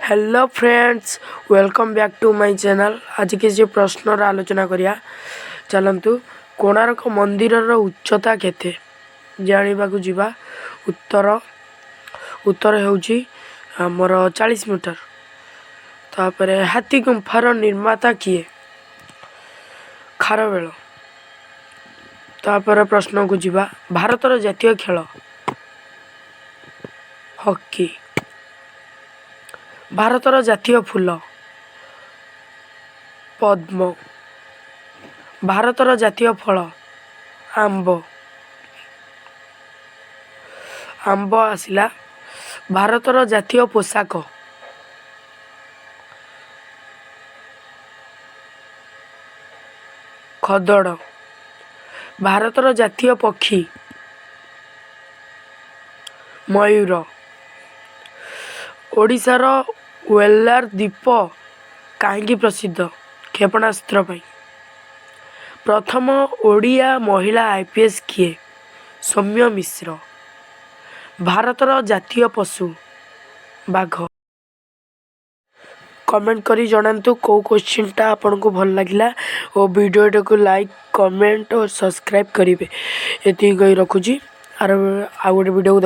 Hello friends, welcome back to my channel. आज किसी प्रश्न आलोचना करिया। चलतु कोणार्क मंदिर उच्चता केते जानिबा को जीवा। उत्तर होउची हमर 40 मीटर। तापरे हाथी गुंफार निर्माता किए? खारवेल। तापर प्रश्न को जीवा। भारतर जातीय खेल हॉकी। भारतर जातीय फूल पद्म। भारतर जातीय फल आंब। आंब आसिला। भारतर जातीय पोशाक खदड़। भारतर जातीय पक्षी मयूर। ओडिशार वेलार द्वीप कहीं प्रसिद्ध? क्षेपणास्त्र पाई। प्रथम ओडिया महिला आईपीएस किए? सौम्य मिश्र। भारतर जातीय पशु बाघ। कमेंट करी जणांतु को क्वेश्चन टा आपन को भल लागिला और वीडियो को लाइक कमेंट और सब्सक्राइब करिवे। एति गई रखुची आरो आ गोटे वीडियो